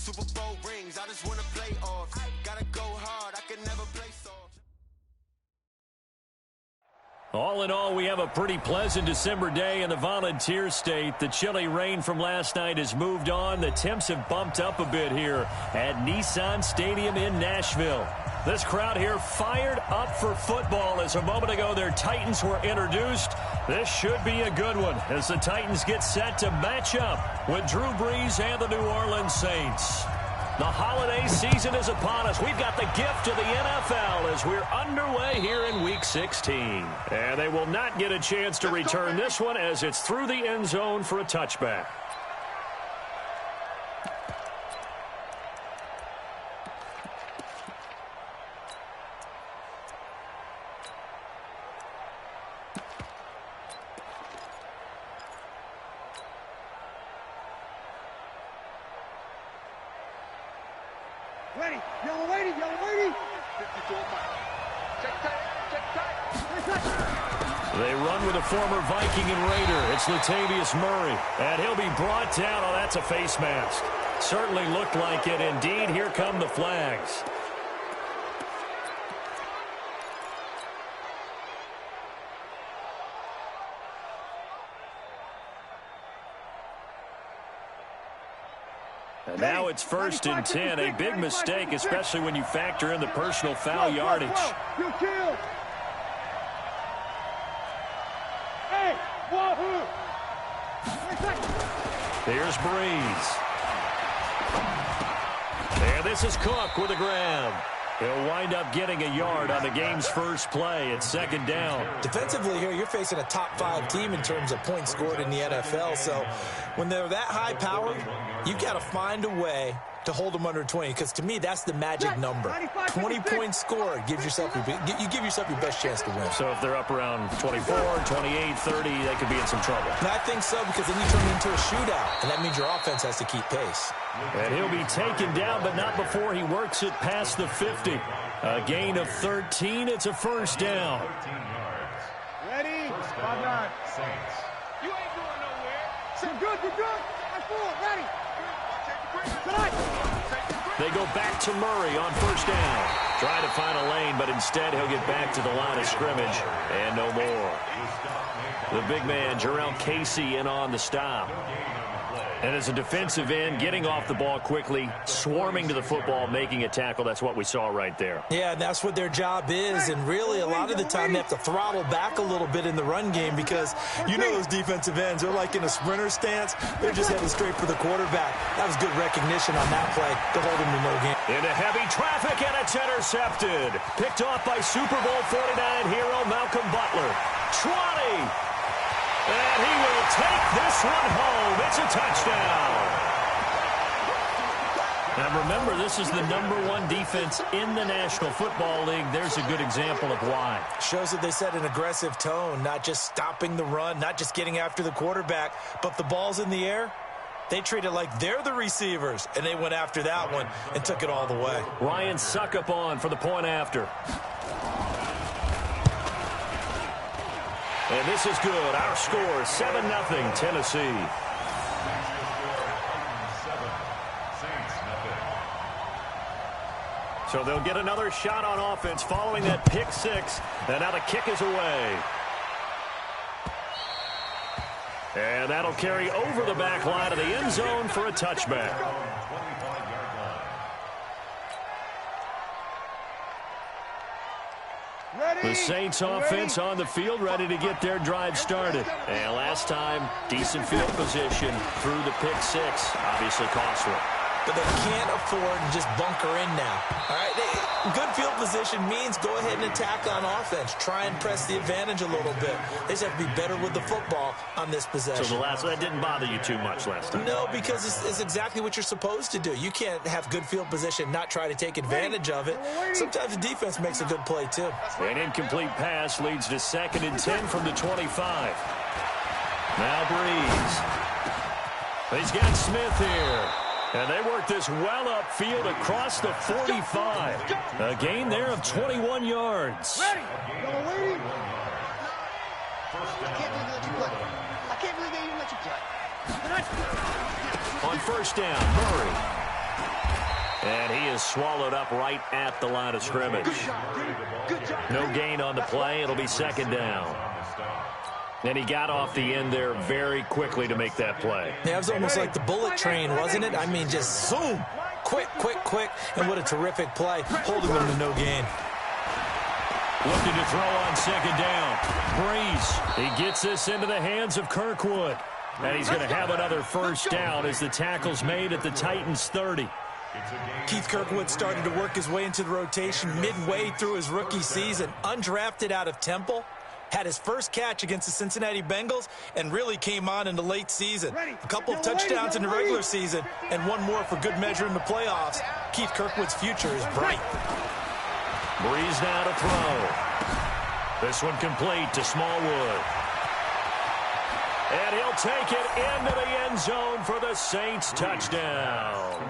Super Bowl rings, I just want to play off. Gotta go hard, I can never play soft. All in all, we have a pretty pleasant December day in the Volunteer State. The chilly rain from last night has moved on. The temps have bumped up a bit here at Nissan Stadium in Nashville. This crowd here fired up for football as a moment ago their Titans were introduced. This should be a good one as the Titans get set to match up with Drew Brees and the New Orleans Saints. The holiday season is upon us. We've got the gift of the NFL as we're underway here in Week 16. And they will not get a chance to return this one as it's through the end zone for a touchback. Ready, yellow lady, yellow lady. 54 check tight. They run with a former Viking and Raider. It's Latavius Murray, and he'll be brought down. Oh, that's a face mask. Certainly looked like it. Indeed, here come the flags. And now it's 1st and 10. A big mistake, especially when you factor in the personal foul yardage. Here's Brees. And this is Cook with a grab. He'll wind up getting a yard on the game's first play. It's 2nd down. Defensively here, you're facing a top-5 team in terms of points scored in the NFL. So when they're that high-powered, you've got to find a way to hold them under 20, because to me, that's the magic number. 20 points scored gives yourself you give yourself your best chance to win. So if they're up around 24, 28, 30, they could be in some trouble. And I think so, because then you turn it into a shootout, and that means your offense has to keep pace. And he'll be taken down, but not before he works it past the 50. A gain of 13. It's a 1st down. Ready? 5-9. Saints. You ain't going nowhere. You're good, you're good. I'm forward, ready. They go back to Murray on 1st down. Trying to find a lane, but instead he'll get back to the line of scrimmage. And no more. The big man, Jarrell Casey, in on the stop. And as a defensive end, getting off the ball quickly, swarming to the football, making a tackle, that's what we saw right there. Yeah, and that's what their job is. And really, a lot of the time, they have to throttle back a little bit in the run game because you know those defensive ends, they're like in a sprinter stance. They're just heading straight for the quarterback. That was good recognition on that play to hold him to no gain. Into heavy traffic, and it's intercepted. Picked off by Super Bowl 49 hero Malcolm Butler. 20. And he will take this one home. It's a touchdown. Now remember, this is the #1 defense in the National Football League. There's a good example of why. Shows that they set an aggressive tone, not just stopping the run, not just getting after the quarterback, but the ball's in the air. They treat it like they're the receivers, and they went after that one and took it all the way. Ryan Suckup on for the point after. And this is good. Our score is 7-0 Tennessee. So they'll get another shot on offense following that pick 6. And now the kick is away. And that'll carry over the back line of the end zone for a touchback. The Saints offense on the field, ready to get their drive started. And last time, decent field position through the pick 6. Obviously costly. But they can't afford to just bunker in now. All right, good field position means go ahead and attack on offense. Try and press the advantage a little bit. They just have to be better with the football on this possession. So that didn't bother you too much last time? No, because it's exactly what you're supposed to do. You can't have good field position, not try to take advantage of it. Sometimes the defense makes a good play, too. An incomplete pass leads to 2nd and 10 from the 25. Now Brees. He's got Smith here. And they work this well upfield across the 45. A gain there of 21 yards. Ready. Yellow lady. I can't believe they even let you play. On 1st down, Murray. And he is swallowed up right at the line of scrimmage. No gain on the play. It'll be second down. And he got off the end there very quickly to make that play. Yeah, it was almost like the bullet train, wasn't it? I mean, just zoom. Quick, quick, quick. And what a terrific play. Holding him to no gain. Looking to throw on second down. Breeze. He gets this into the hands of Kirkwood. And he's going to have another first down as the tackle's made at the Titans' 30. Keith Kirkwood started to work his way into the rotation midway through his rookie season. Undrafted out of Temple. Had his first catch against the Cincinnati Bengals and really came on in the late season. A couple of touchdowns in the regular season and one more for good measure in the playoffs. Keith Kirkwood's future is bright. Breeze now to throw. This one complete to Smallwood. And he'll take it into the end zone for the Saints touchdown.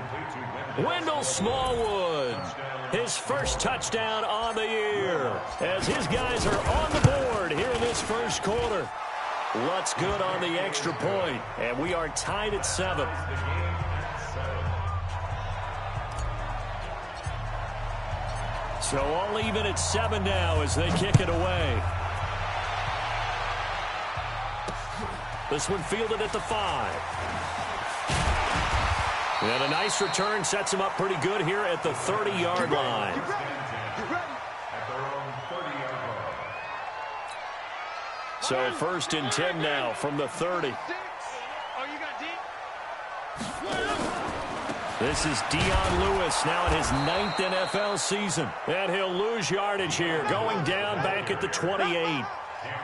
Wendell Smallwood, his first touchdown on the year, as his guys are on the board here in this first quarter. What's good on the extra point, and we are tied at 7. So all even at 7 now as they kick it away. This one fielded at the 5. And a nice return sets him up pretty good here at the 30-yard line. So first and 10 now from the 30. This is Dion Lewis now in his 9th NFL season. And he'll lose yardage here, going down back at the 28.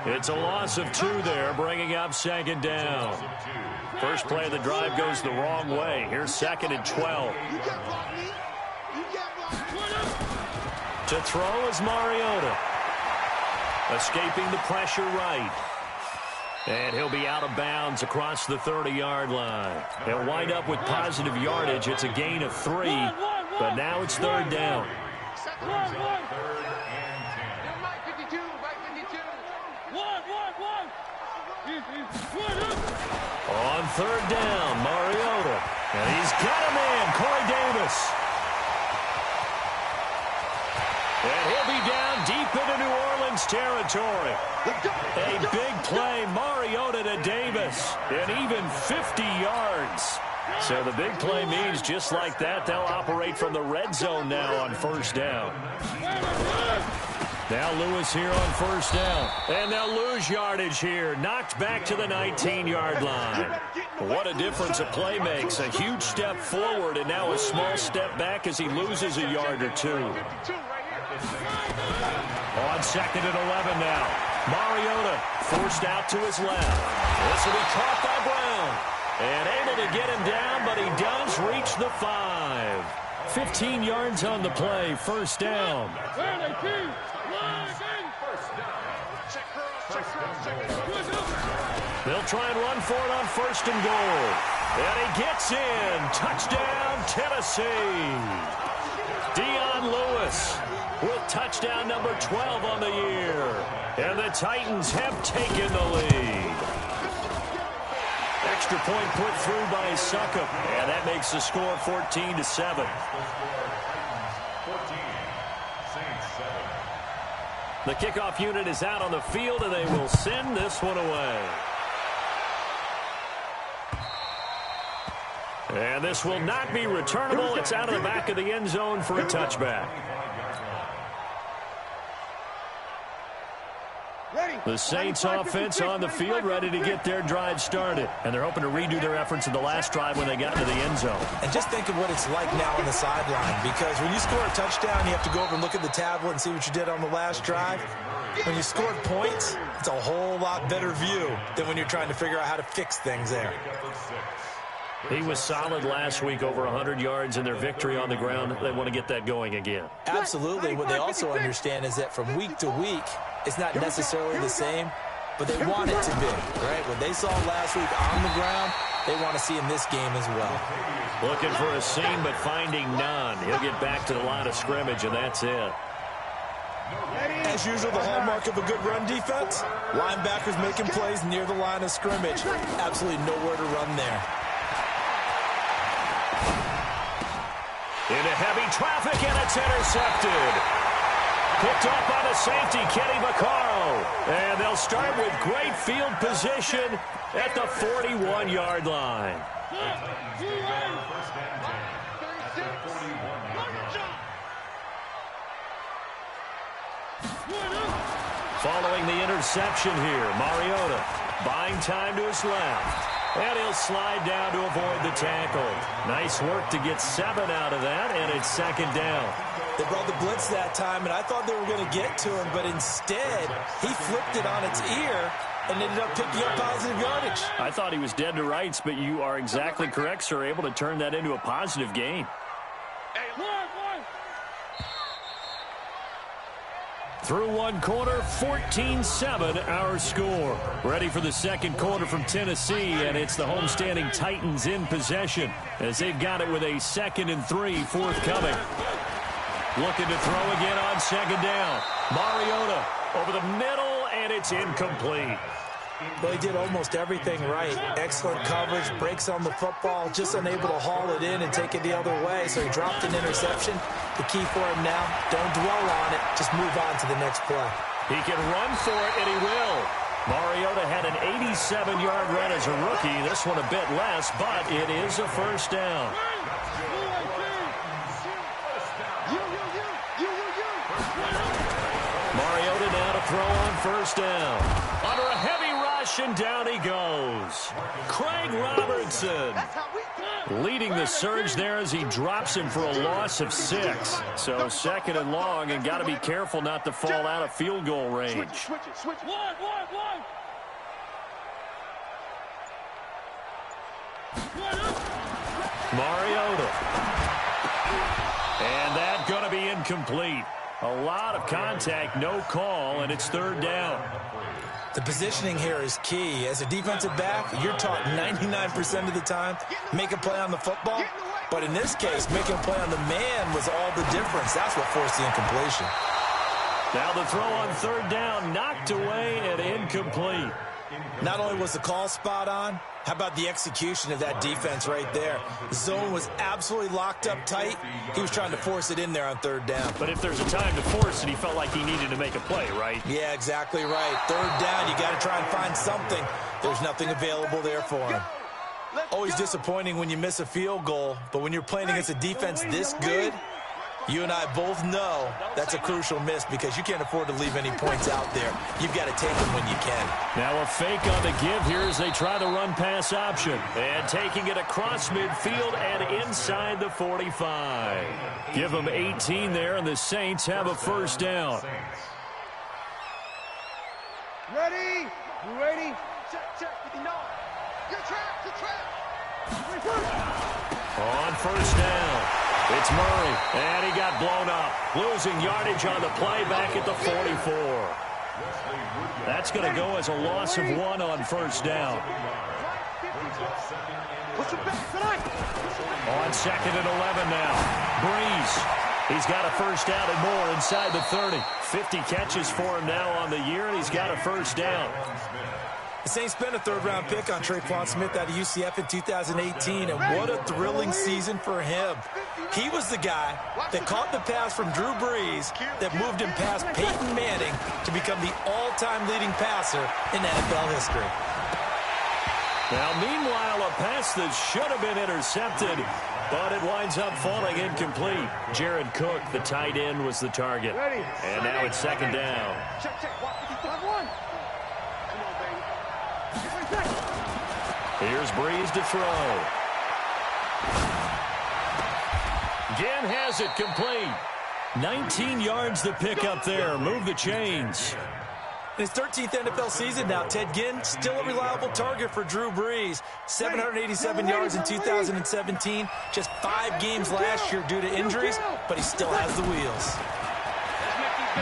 It's a loss of 2 there, bringing up second down. First play of the drive goes the wrong way. Here's second and 12. To throw is Mariota. Escaping the pressure right. And he'll be out of bounds across the 30-yard line. He'll wind up with positive yardage. It's a gain of 3, but now it's third down. On third down, Mariota. And he's got him in, Corey Davis. And he'll be down deep into New Orleans territory. A big play, Mariota to Davis, and even 50 yards. So the big play means just like that, they'll operate from the red zone now on first down. Now Lewis here on first down. And they'll lose yardage here. Knocked back to the 19-yard line. What a difference a play makes. A huge step forward and now a small step back as he loses a yard or 2. On second and 11 now. Mariota forced out to his left. This will be caught by Brown. And able to get him down, but he does reach the 5. 15 yards on the play. First down. They'll try and run for it on first and goal. And he gets in. Touchdown, Tennessee. Dion Lewis with touchdown number 12 on the year. And the Titans have taken the lead. Extra point put through by Succop. And that makes the score 14-7. The kickoff unit is out on the field, and they will send this one away. And this will not be returnable. It's out of the back of the end zone for a touchback. The Saints offense on the field, ready to get their drive started. And they're hoping to redo their efforts in the last drive when they got into the end zone. And just think of what it's like now on the sideline, because when you score a touchdown, you have to go over and look at the tablet and see what you did on the last drive. When you scored points, it's a whole lot better view than when you're trying to figure out how to fix things there. He was solid last week, over 100 yards in their victory on the ground. They want to get that going again. Absolutely. What they also understand is that from week to week, it's not necessarily the same, but they want it to be, right? What they saw last week on the ground, they want to see in this game as well. Looking for a seam, but finding none. He'll get back to the line of scrimmage, and that's it. As usual, the hallmark of a good run defense, linebackers making plays near the line of scrimmage. Absolutely nowhere to run there. Into heavy traffic, and it's intercepted. Picked up by the safety, Kenny Vaccaro. And they'll start with great field position at the 41-yard line. Following the interception here, Mariota buying time to his left. And he'll slide down to avoid the tackle. Nice work to get 7 out of that, and it's second down. They brought the blitz that time, and I thought they were going to get to him, but instead, he flipped it on its ear and ended up picking up positive yardage. I thought he was dead to rights, but you are exactly correct, sir, able to turn that into a positive gain. Through one quarter, 14-7 our score. Ready for the second quarter from Tennessee, and it's the homestanding Titans in possession as they've got it with a 2nd and 3 forthcoming. Looking to throw again on second down. Mariota over the middle, and it's incomplete. Well, he did almost everything right. Excellent coverage, breaks on the football, just unable to haul it in and take it the other way. So he dropped an interception. The key for him now, don't dwell on it. Just move on to the next play. He can run for it, and he will. Mariota had an 87-yard run as a rookie. This one a bit less, but it is a first down. Mariota now to throw on first down. Under a heavy rush, and down he goes. Craig Robertson leading the surge there as he drops him for a loss of 6. So 2nd and long, and got to be careful not to fall out of field goal range. Switch. Mariota. And that going to be incomplete. A lot of contact, no call, and it's 3rd down. The positioning here is key. As a defensive back, you're taught 99% of the time, make a play on the football. But in this case, making a play on the man was all the difference. That's what forced the incompletion. Now the throw on 3rd down, knocked away and incomplete. Not only was the call spot on, how about the execution of that defense right there? The zone was absolutely locked up tight. He was trying to force it in there on 3rd down. But if there's a time to force it, he felt like he needed to make a play, right? Yeah, exactly right. 3rd down, you got to try and find something. There's nothing available there for him. Always disappointing when you miss a field goal, but when you're playing against a defense this good, you and I both know that's a crucial miss because you can't afford to leave any points out there. You've got to take them when you can. Now a fake on the give here as they try the run-pass option. And taking it across midfield and inside the 45. Give them 18 there, and the Saints have a first down. Ready? You ready? Check. Good trap. On first down, it's Murray, and he got blown up. Losing yardage on the play back at the 44. That's going to go as a loss of 1 on first down. On 2nd and 11 now. Breeze. He's got a first down and more inside the 30. 50 catches for him now on the year, and he's got a first down. The Saints spent a 3rd-round pick on Tre'Quan Smith out of UCF in 2018, and what a thrilling season for him. He was the guy that caught the pass from Drew Brees that moved him past Peyton Manning to become the all-time leading passer in NFL history. Now, meanwhile, a pass that should have been intercepted, but it winds up falling incomplete. Jared Cook, the tight end, was the target. And now it's 2nd down. Check. Watch 55-1. Here's Breeze to throw. Ginn has it complete. 19 yards to pick up there. Move the chains. In his 13th NFL season now, Ted Ginn still a reliable target for Drew Brees. 787 yards in 2017. Just 5 games last year due to injuries, but he still has the wheels.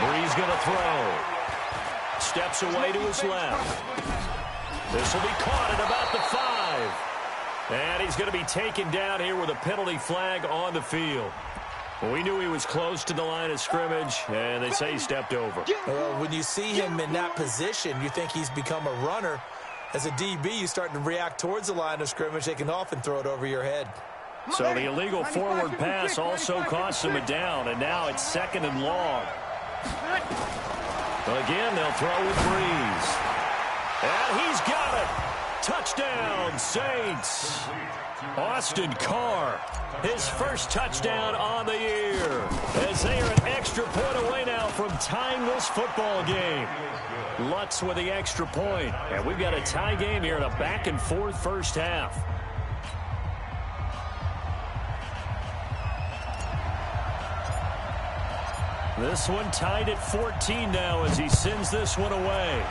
Breeze going to throw. Steps away to his left. This will be caught at about the 5. And he's going to be taken down here with a penalty flag on the field. Well, we knew he was close to the line of scrimmage, and they say he stepped over. When you see him in that position, you think he's become a runner. As a DB, you start to react towards the line of scrimmage. They can often throw it over your head. So the illegal forward pass also costs him a down, and now it's 2nd and long. Again, they'll throw with Breeze. And he's got it. Touchdown, Saints. Austin Carr, his first touchdown on the year, as they are an extra point away now from tying this football game. Lutz with the extra point, and we've got a tie game here in a back-and-forth first half. This one tied at 14 now as he sends this one away.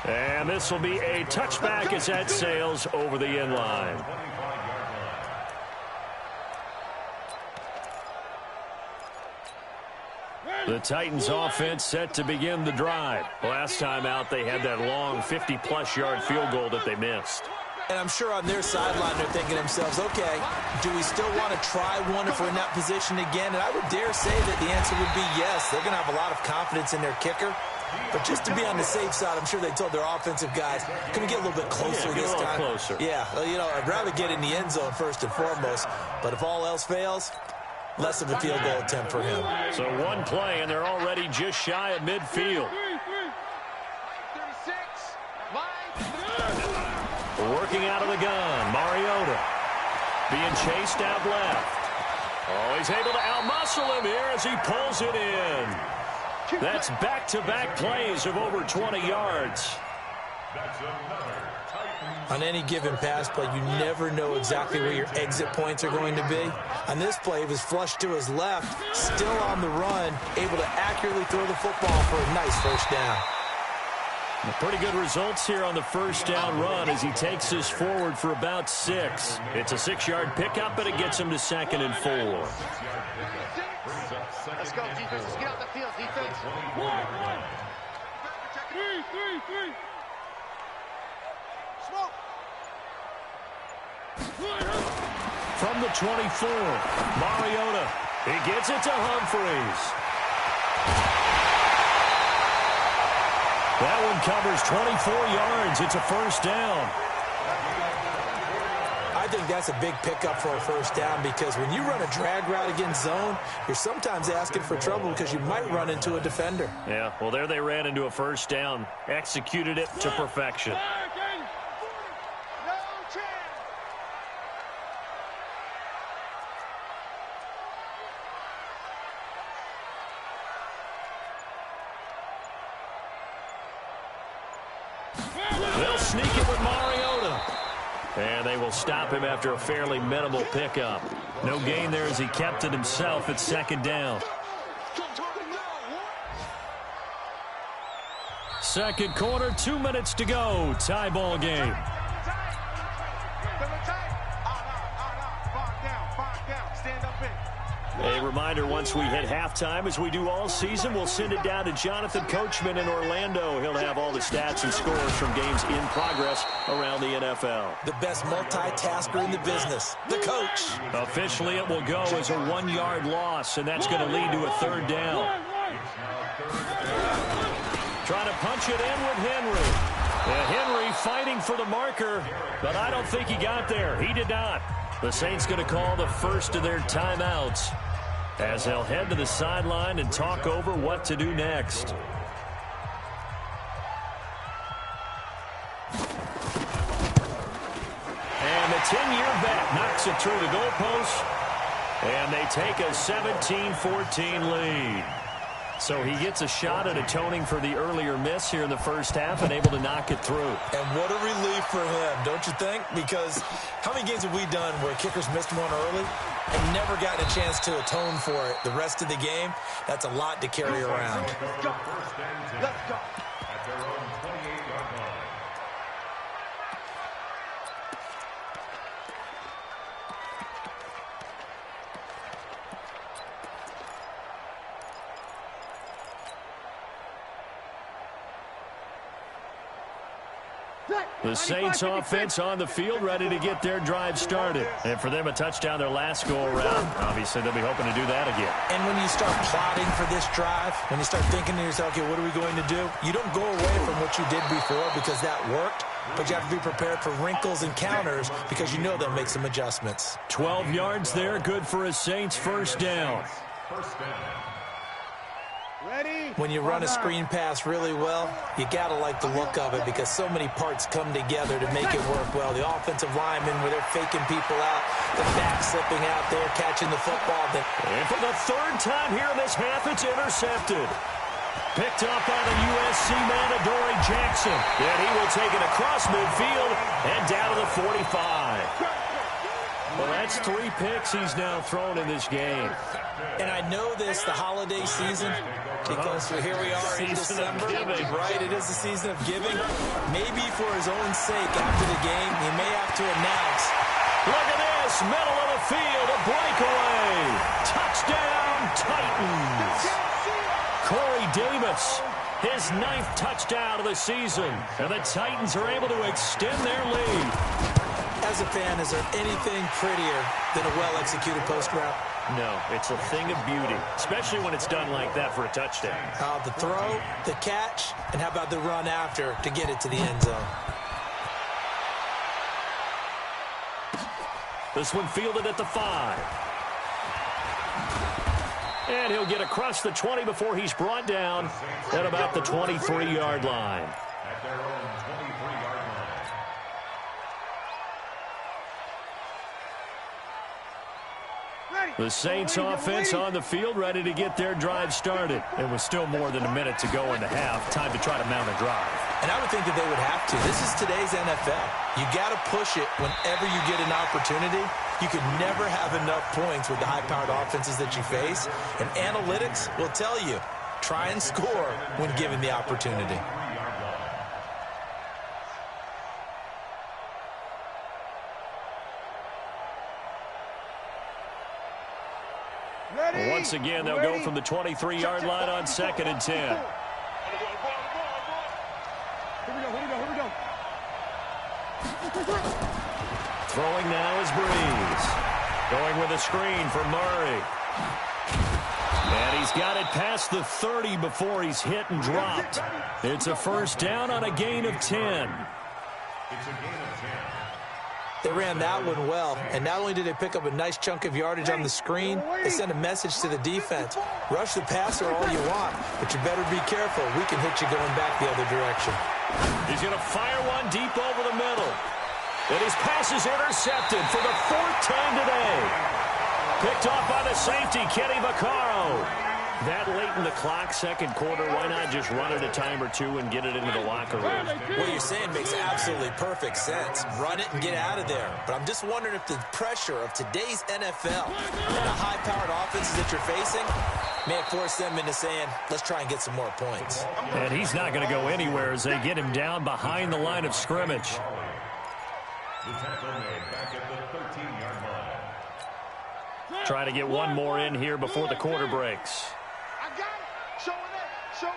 And this will be a touchback as that sails over the end line. The Titans offense set to begin the drive. Last time out, they had that long 50-plus yard field goal that they missed. And I'm sure on their sideline they're thinking to themselves, okay, do we still want to try one if we're in that position again? And I would dare say that the answer would be yes. They're going to have a lot of confidence in their kicker. But just to be on the safe side, I'm sure they told their offensive guys, can we get a little bit closer this time? Closer. Yeah, well, you know, I'd rather get in the end zone first and foremost. But if all else fails, less of a field goal attempt for him. So one play, and they're already just shy of midfield. Working out of the gun, Mariota being chased out left. Oh, he's able to outmuscle him here as he pulls it in. That's back-to-back plays of over 20 yards. On any given pass play, you never know exactly where your exit points are going to be. On this play, he was flushed to his left, still on the run, able to accurately throw the football for a nice first down. Pretty good results here on the first down run as he takes this forward for about 6. It's a 6-yard pickup, but it gets him to 2nd and 4. Let's go, defense. Let's get out the field, defense. 3. Smoke. From the 24, Mariota. He gets it to Humphreys. That one covers 24 yards. It's a first down. I think that's a big pickup for a first down because when you run a drag route against zone, you're sometimes asking for trouble because you might run into a defender. Yeah, well, there they ran into a first down. Executed it to perfection. They'll sneak it with Mariota. And they will stop him after a fairly minimal pickup. No gain there as he kept it himself at 2nd down. Second quarter, 2 minutes to go. Tie ball game. A reminder, once we hit halftime, as we do all season, we'll send it down to Jonathan Coachman in Orlando. He'll have all the stats and scores from games in progress around the NFL. The best multitasker in the business, the coach. Officially, it will go as a 1-yard loss, and that's going to lead to a 3rd down. Trying to punch it in with Henry. Henry fighting for the marker, but I don't think he got there. He did not. The Saints going to call the first of their timeouts as they'll head to the sideline and talk over what to do next. And the 10-year vet knocks it through the goalpost, and they take a 17-14 lead. So he gets a shot at atoning for the earlier miss here in the first half and able to knock it through. And what a relief for him, don't you think? Because how many games have we done where kickers missed one early and never gotten a chance to atone for it the rest of the game? That's a lot to carry around. Let's go. Let's go. At their own 28-yard line. The Saints offense on the field, ready to get their drive started. And for them, a touchdown their last go-around. Obviously, they'll be hoping to do that again. And when you start plotting for this drive, when you start thinking to yourself, okay, what are we going to do? You don't go away from what you did before because that worked, but you have to be prepared for wrinkles and counters because you know they'll make some adjustments. 12 yards there, good for a Saints first down. First down. When you run a screen pass really well, you got to like the look of it because so many parts come together to make it work well. The offensive linemen, where they're faking people out, the back slipping out there, catching the football. And for the third time here in this half, it's intercepted. Picked up by the USC man, Adoree Jackson. And he will take it across midfield and down to the 45. Well, that's 3 picks he's now thrown in this game. And I know this, the holiday season, because here we are in December, right? It is the season of giving. Maybe for his own sake after the game, he may have to announce. Look at this, middle of the field, a breakaway. Touchdown, Titans. Corey Davis, his 9th touchdown of the season. And the Titans are able to extend their lead. As a fan, is there anything prettier than a well-executed post route? No, it's a thing of beauty, especially when it's done like that for a touchdown. The throw, the catch, and how about the run after to get it to the end zone? This one fielded at the 5. And he'll get across the 20 before he's brought down at about the 23-yard line. At their own 23-yard line. The Saints offense on the field, ready to get their drive started. And with still more than a minute to go in the half, time to try to mount a drive. And I would think that they would have to. This is today's NFL. You got to push it whenever you get an opportunity. You could never have enough points with the high-powered offenses that you face. And analytics will tell you, try and score when given the opportunity. Once again, they'll go from the 23-yard line on 2nd and 10. Here we go. Throwing now is Breeze. Going with a screen for Murray. And he's got it past the 30 before he's hit and dropped. It's a first down on a gain of 10. It's a gain of 10. They ran that one well, and not only did they pick up a nice chunk of yardage on the screen, they sent a message to the defense. Rush the passer all you want, but you better be careful. We can hit you going back the other direction. He's going to fire one deep over the middle. And his pass is intercepted for the 4th time today. Picked off by the safety, Kenny Vaccaro. That late in the clock, second quarter, why not just run it a time or two and get it into the locker room? What you're saying makes absolutely perfect sense. Run it and get out of there. But I'm just wondering if the pressure of today's NFL and the high-powered offenses that you're facing may have forced them into saying, let's try and get some more points. And he's not going to go anywhere as they get him down behind the line of scrimmage. The tackle made back at the 13-yard line. Try to get one more in here before the quarter breaks. I got it. Show it up.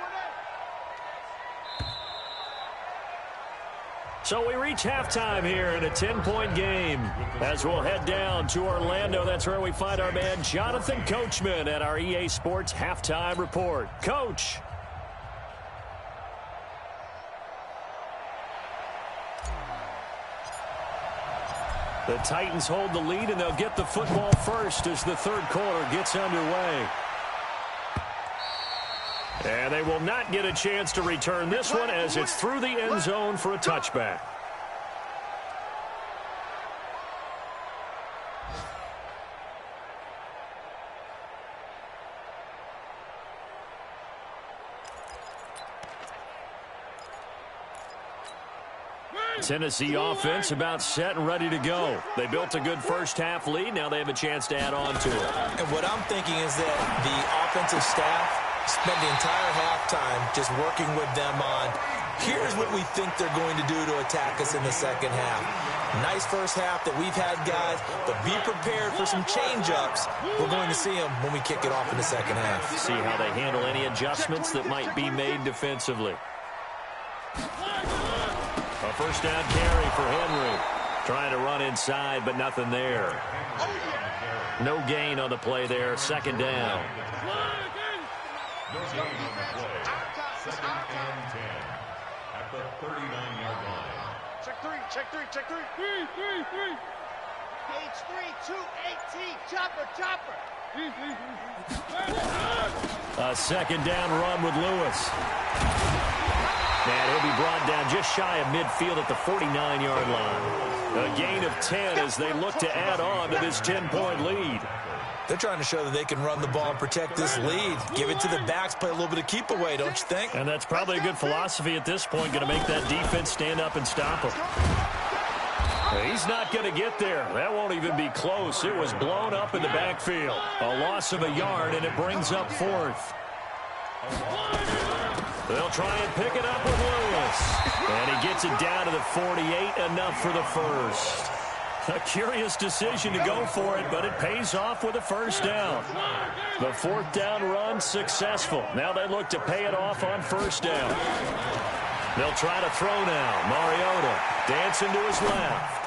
So we reach halftime here in a 10-point game. As we'll head down to Orlando, that's where we find our man Jonathan Coachman at our EA Sports Halftime Report. Coach. The Titans hold the lead, and they'll get the football first as the third quarter gets underway. And they will not get a chance to return this one as it's through the end zone for a touchback. Tennessee offense about set and ready to go. They built a good first-half lead. Now they have a chance to add on to it. And what I'm thinking is that the offensive staff spent the entire halftime just working with them on, here's what we think they're going to do to attack us in the second half. Nice first half that we've had, guys, but be prepared for some change-ups. We're going to see them when we kick it off in the second half. See how they handle any adjustments that might be made defensively. A first down carry for Henry. Trying to run inside, but nothing there. No gain on the play there. Second down. No gain on the play. Second and 10 at the 39-yard line. Check three. Page 3, 218. Chopper. A second down run with Lewis. And he'll be brought down just shy of midfield at the 49-yard line. A gain of 10 as they look to add on to this 10-point lead. They're trying to show that they can run the ball and protect this lead. Give it to the backs, play a little bit of keep away, don't you think? And that's probably a good philosophy at this point, going to make that defense stand up and stop him. He's not going to get there. That won't even be close. It was blown up in the backfield. A loss of a yard, and it brings up fourth. They'll try and pick it up with Lewis. And he gets it down to the 48, enough for the first. A curious decision to go for it, but it pays off with a first down. The fourth down run successful. Now they look to pay it off on first down. They'll try to throw now. Mariota dancing to his left.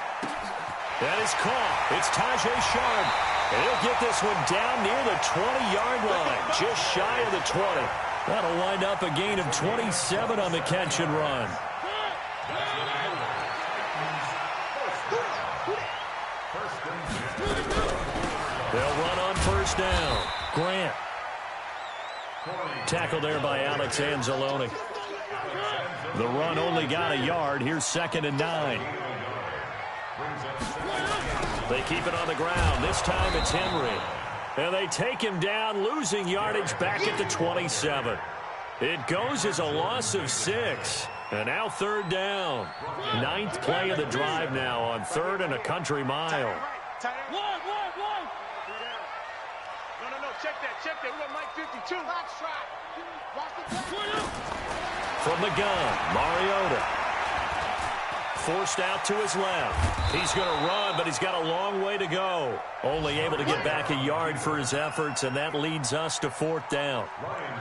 That is caught. It's Tajay Sharp. And he'll get this one down near the 20-yard line, just shy of the 20. That'll wind up a gain of 27 on the catch and run. They'll run on first down. Grant. Tackle there by Alex Anzalone. The run only got a yard. Here's 2nd and 9. They keep it on the ground. This time it's Henry. And they take him down, losing yardage back at the 27. It goes as a loss of 6. And now third down. 9th play of the drive now on 3rd and a country mile. One. No, check that. We got Mike 52. Box trap. From the gun, Mariota. Forced out to his left. He's going to run, but he's got a long way to go. Only able to get back a yard for his efforts, and that leads us to 4th down.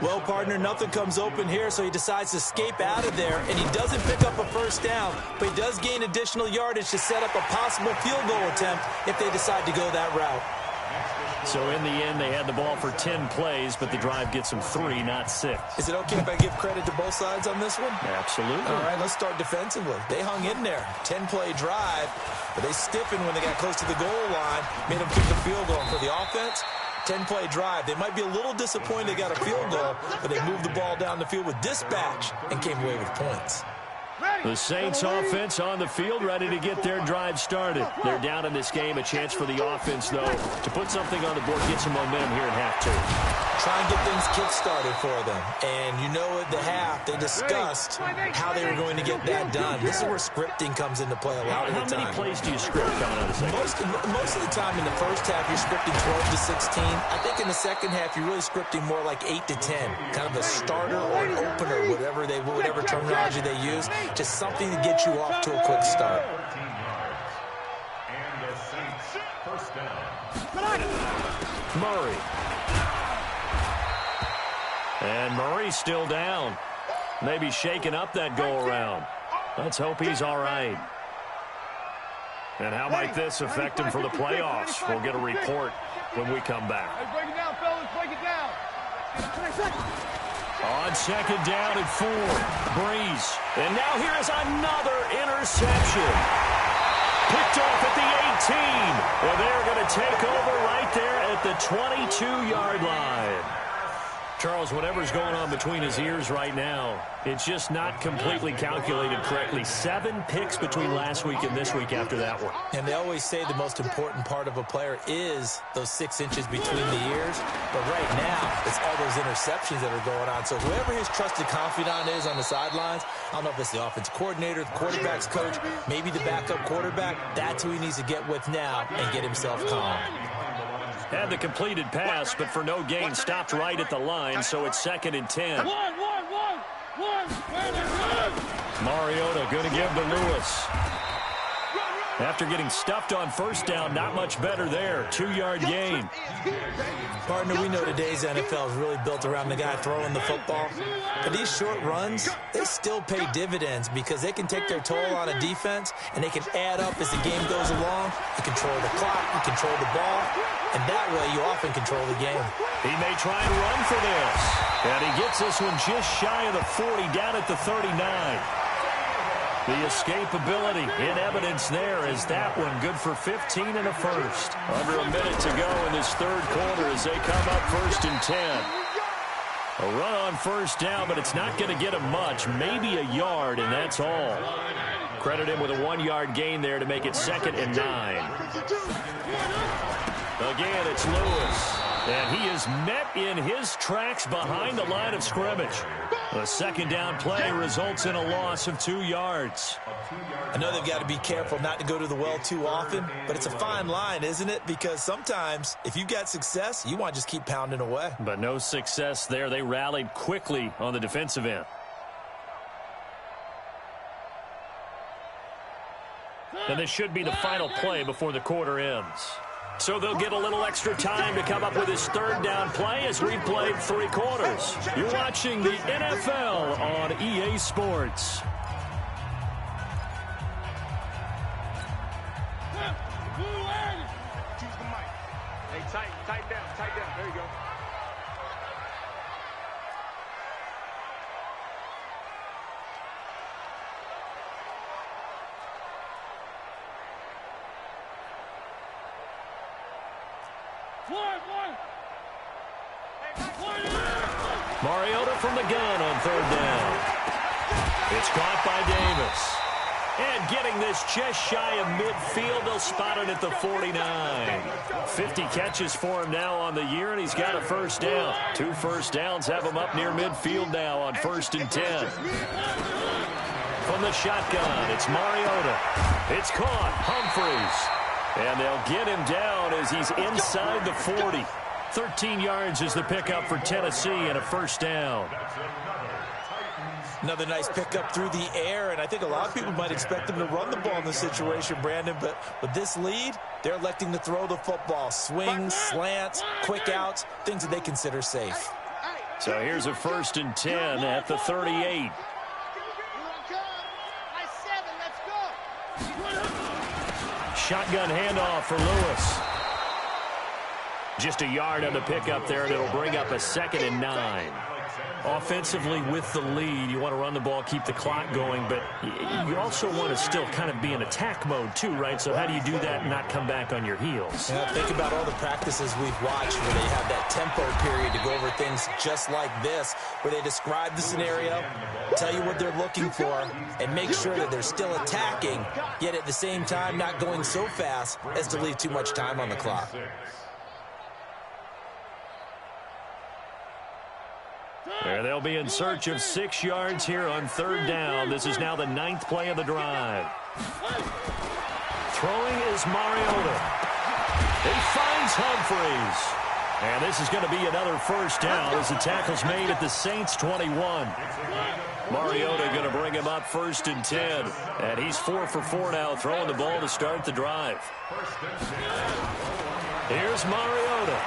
Well, partner, nothing comes open here, so he decides to escape out of there, and he doesn't pick up a first down, but he does gain additional yardage to set up a possible field goal attempt if they decide to go that route. So in the end, they had the ball for 10 plays, but the drive gets them 3, not 6. Is it okay if I give credit to both sides on this one? Absolutely. All right, let's start defensively. They hung in there. 10-play drive, but they stiffened when they got close to the goal line, made them kick the field goal. For the offense, 10-play drive. They might be a little disappointed they got a field goal, but they moved the ball down the field with dispatch and came away with points. The Saints offense on the field, ready to get their drive started. They're down in this game. A chance for the offense, though, to put something on the board, get some momentum here in half 2. Try and get things kick-started for them. And you know at the half, they discussed how they were going to get that done. This is where scripting comes into play a lot of the time. How many plays do you script coming out of the second? Most of the time in the first half, you're scripting 12 to 16. I think in the second half, you're really scripting more like 8 to 10. Kind of a starter or an opener, whatever terminology they use. Just something to get you off to a quick start. 14 yards. And the Saints first down. Murray. And Murray's still down. Maybe shaking up that go-around. Let's hope he's all right. And how might this affect him for the playoffs? We'll get a report when we come back. Break it down, fellas. Break it down. On 2nd down and 4, Breeze. And now here is another interception. Picked off at the 18. And they're going to take over right there at the 22-yard line. Charles, whatever's going on between his ears right now, it's just not completely calculated correctly. 7 picks between last week and this week after that one. And they always say the most important part of a player is those 6 inches between the ears. But right now, it's all those interceptions that are going on. So whoever his trusted confidant is on the sidelines, I don't know if it's the offense coordinator, the quarterback's coach, maybe the backup quarterback, that's who he needs to get with now and get himself calm. Had the completed pass, but for no gain, stopped right at the line, so it's 2nd and 10. Mariota going to give to Lewis. After getting stuffed on first down, not much better there. 2-yard gain. Partner, we know today's NFL is really built around the guy throwing the football. But these short runs, they still pay dividends because they can take their toll on a defense, and they can add up as the game goes along. You control the clock, you control the ball, and that way you often control the game. He may try and run for this. And he gets this one just shy of the 40, down at the 39. The escapability in evidence there as that one good for 15 and a first. Under a minute to go in this third quarter as they come up 1st and 10. A run on first down, but it's not going to get him much. Maybe a yard, and that's all. Credit him with a 1-yard gain there to make it 2nd and 9. Again, it's Lewis. And he is met in his tracks behind the line of scrimmage. The second down play results in a loss of 2 yards. I know they've got to be careful not to go to the well too often, but it's a fine line, isn't it? Because sometimes if you've got success, you want to just keep pounding away. But no success there. They rallied quickly on the defensive end. And this should be the final play before the quarter ends. So they'll get a little extra time to come up with his third down play as we've played 3 quarters. You're watching the NFL on EA Sports. Hey, tighten down. There you go. Mariota from the gun on 3rd down. It's caught by Davis. And getting this just shy of midfield, they'll spot it at the 49. 50 catches for him now on the year, and he's got a first down. 2 first downs have him up near midfield now on 1st and 10. From the shotgun, it's Mariota. It's caught. Humphreys. And they'll get him down as he's inside the 40. 13 yards is the pickup for Tennessee and a first down. Another nice pickup through the air, and I think a lot of people might expect them to run the ball in this situation, Brandon, but with this lead, they're electing to throw the football. Swings, slants, quick outs, things that they consider safe. So here's a 1st and 10 at the 38. Shotgun handoff for Lewis. Just a yard on the pickup there, and it'll bring up a 2nd and 9. Offensively with the lead, you want to run the ball, keep the clock going, but you also want to still kind of be in attack mode too, right? So how do you do that and not come back on your heels? Yeah, think about all the practices we've watched where they have that tempo period to go over things just like this, where they describe the scenario, tell you what they're looking for, and make sure that they're still attacking, yet at the same time not going so fast as to leave too much time on the clock. There they'll be in search of 6 yards here on 3rd down. This is now the 9th play of the drive. Throwing is Mariota. He finds Humphreys. And this is going to be another first down as the tackle's made at the Saints' 21. Mariota going to bring him up 1st and 10. And he's 4 for 4 now, throwing the ball to start the drive. Here's Mariota.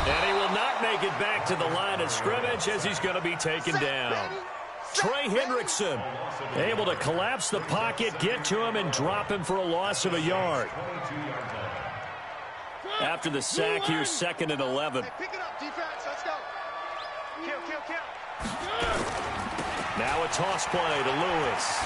And he will not make it back to the line of scrimmage as he's going to be taken down. Trey Hendrickson able to collapse the pocket, get to him, and drop him for a loss of a yard. After the sack, here's 2nd and 11. Pick it up, defense. Let's go. Kill. Now a toss play to Lewis.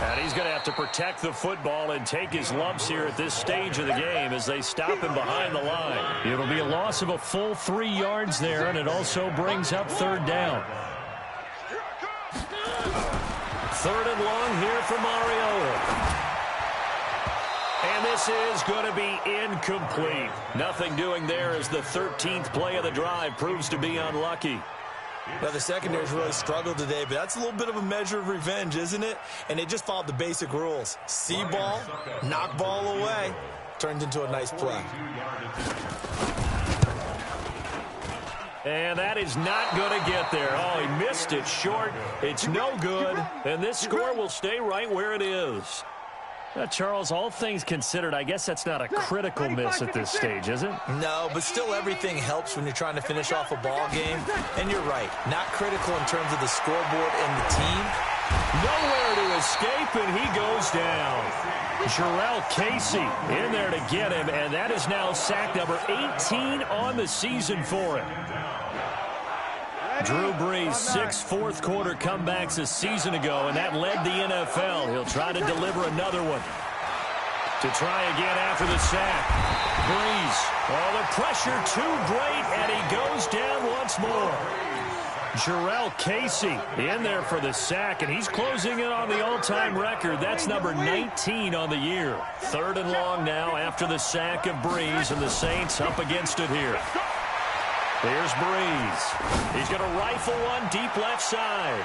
And he's going to have to protect the football and take his lumps here at this stage of the game as they stop him behind the line. It'll be a loss of a full 3 yards there, and it also brings up 3rd down. 3rd and long here for Mariota. And this is going to be incomplete. Nothing doing there as the 13th play of the drive proves to be unlucky. Now, the secondary's really struggled today, but that's a little bit of a measure of revenge, isn't it? And they just followed the basic rules. See ball, knock ball away, turns into a nice play. And that is not going to get there. Oh, he missed it short. It's no good. And this score will stay right where it is. Charles, all things considered, I guess that's not a critical miss at this stage, is it? No, but still everything helps when you're trying to finish off a ball game. And you're right, not critical in terms of the scoreboard and the team. Nowhere to escape, and he goes down. Jarrell Casey in there to get him, and that is now sack number 18 on the season for him. Drew Brees, 6 fourth-quarter comebacks a season ago, and that led the NFL. He'll try to deliver another one. To try again after the sack. Brees. Oh, the pressure too great, and he goes down once more. Jarrell Casey in there for the sack, and he's closing in on the all-time record. That's number 19 on the year. 3rd and long now after the sack of Brees, and the Saints up against it here. Here's Brees. He's going to rifle one deep left side.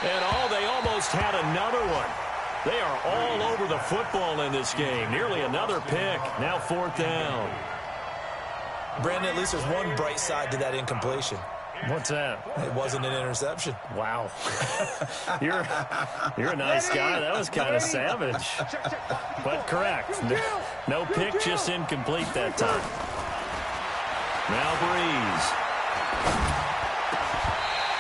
And they almost had another one. They are all over the football in this game. Nearly another pick. Now 4th down. Brandon, at least there's one bright side to that incompletion. What's that? It wasn't an interception. Wow. You're a nice guy. That was kind of savage. But correct. No pick, just incomplete that time. Now Brees.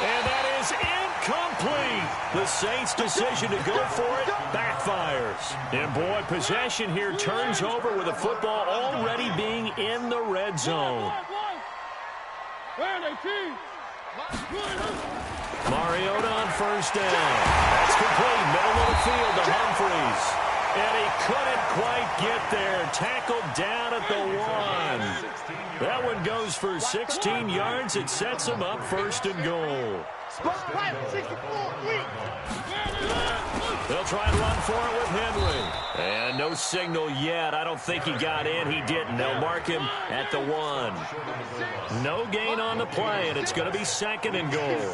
And that is incomplete. The Saints' decision to go for it backfires. And boy, possession here turns over with the football already being in the red zone. Mariota on 1st down. That's complete. Middle of the field to Humphries. And he couldn't quite get there. Tackled down at the 1. That one goes for 16 yards. It sets him up 1st and goal. They'll try and run for it with Henry. And no signal yet. I don't think he got in. He didn't. They'll mark him at the 1. No gain on the play, and it's going to be 2nd and goal.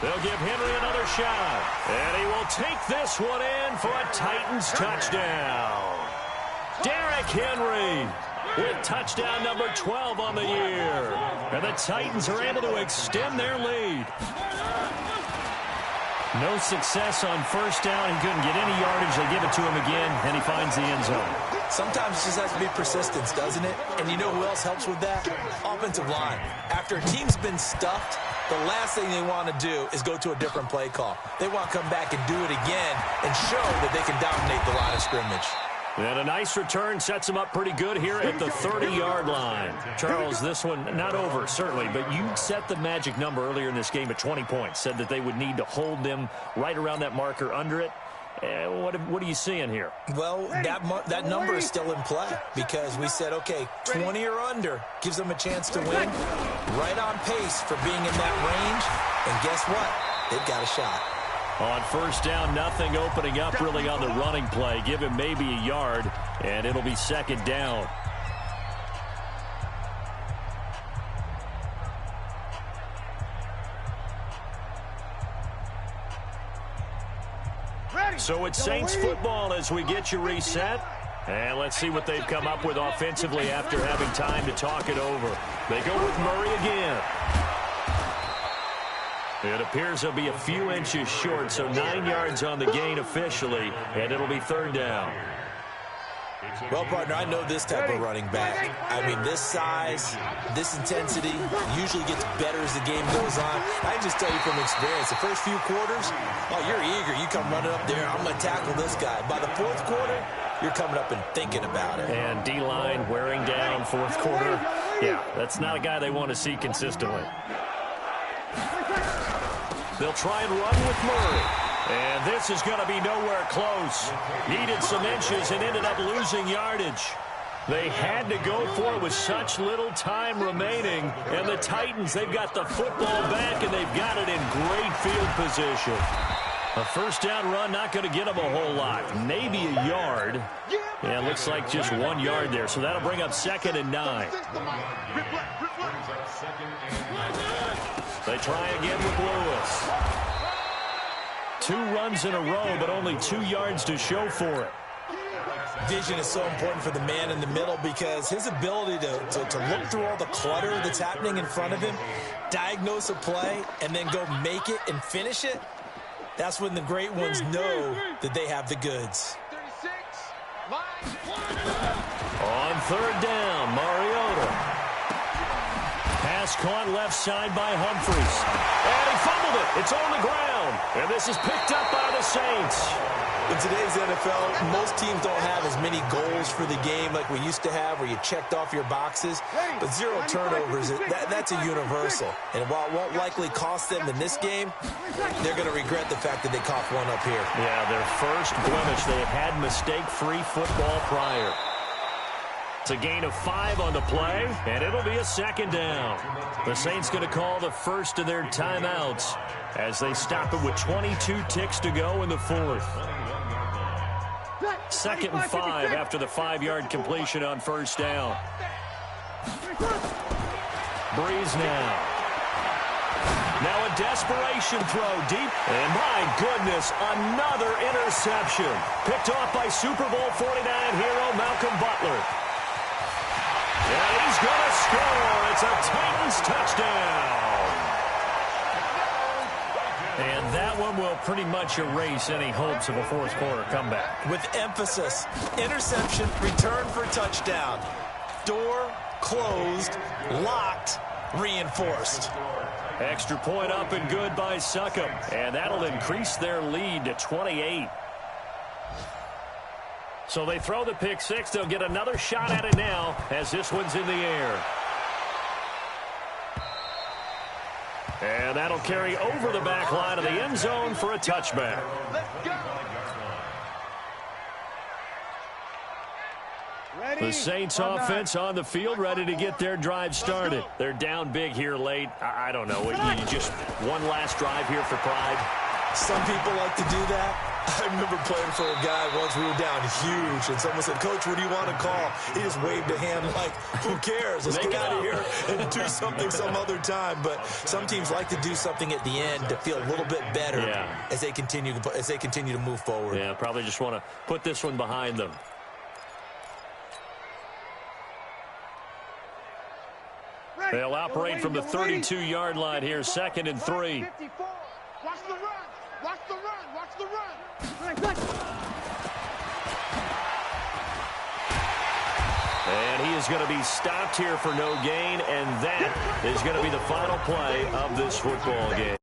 They'll give Henry another shot. And he will take this one in for a Titans touchdown. Derrick Henry with touchdown number 12 on the year. And the Titans are able to extend their lead. No success on 1st down. He couldn't get any yardage. They give it to him again, and he finds the end zone. Sometimes it just has to be persistence, doesn't it? And you know who else helps with that? Offensive line. After a team's been stuffed, the last thing they want to do is go to a different play call. They want to come back and do it again and show that they can dominate the line of scrimmage. And a nice return sets him up pretty good here at the 30-yard line. Charles, this one not over, certainly, but you set the magic number earlier in this game at 20 points, said that they would need to hold them right around that marker under it. What are you seeing here? Well, that number is still in play because we said, okay, 20 or under gives them a chance to win. Right on pace for being in that range. And guess what? They've got a shot. On 1st down, nothing opening up really on the running play. Give him maybe a yard, and it'll be 2nd down. So it's Saints football as we get you reset. And let's see what they've come up with offensively after having time to talk it over. They go with Murray again. It appears he'll be a few inches short, so 9 yards on the gain officially, and it'll be 3rd down. Well, partner, I know this type of running back. I mean, this size, this intensity usually gets better as the game goes on. I can just tell you from experience, the first few quarters, oh, you're eager. You come running up there, I'm going to tackle this guy. By the 4th quarter, you're coming up and thinking about it. And D-line wearing down 4th quarter. Yeah, that's not a guy they want to see consistently. They'll try and run with Murray. And this is going to be nowhere close. Needed some inches and ended up losing yardage. They had to go for it with such little time remaining. And the Titans, they've got the football back, and they've got it in great field position. A 1st down run, not going to get them a whole lot. Maybe a yard. Yeah, looks like just 1 yard there. So that'll bring up 2nd and 9. They try again with Lewis. 2 runs in a row, but only 2 yards to show for it. Vision is so important for the man in the middle because his ability to look through all the clutter that's happening in front of him, diagnose a play, and then go make it and finish it, that's when the great ones know that they have the goods. On third down, Mariota. Pass caught left side by Humphries. And he fumbled it. It's on the ground. And this is picked up by the Saints. In today's NFL, most teams don't have as many goals for the game like we used to have where you checked off your boxes. But 0 turnovers, that's a universal. And while it won't likely cost them in this game, they're going to regret the fact that they coughed one up here. Yeah, their first blemish. They have had mistake-free football prior. It's a gain of 5 on the play, and it'll be a second down. The Saints going to call the first of their timeouts as they stop it with 22 ticks to go in the fourth. 2nd and 5 after the 5-yard completion on first down. Breeze now. Now a desperation throw deep. And my goodness, another interception. Picked off by Super Bowl 49 hero Malcolm Butler. And he's going to score. It's a Titans touchdown. And that one will pretty much erase any hopes of a fourth quarter comeback. With emphasis, interception, return for touchdown. Door closed, locked, reinforced. Extra point up and good by Succop. And that'll increase their lead to 28. So they throw the pick six. They'll get another shot at it now as this one's in the air. And that'll carry over the back line of the end zone for a touchback. The Saints offense on the field ready to get their drive started. They're down big here late. I don't know. You just one last drive here for pride. Some people like to do that. I remember playing for a guy once. We were down huge, and someone said, "Coach, what do you want to call?" He just waved a hand like, "Who cares? Let's get out of here and do something some other time." But some teams like to do something at the end to feel a little bit better as they continue to move forward. Yeah, probably just want to put this one behind them. They'll operate from the 32-yard line here, 2nd and 3. Watch the run. Watch the run. Watch the run. And he is going to be stopped here for no gain, and that is going to be the final play of this football game.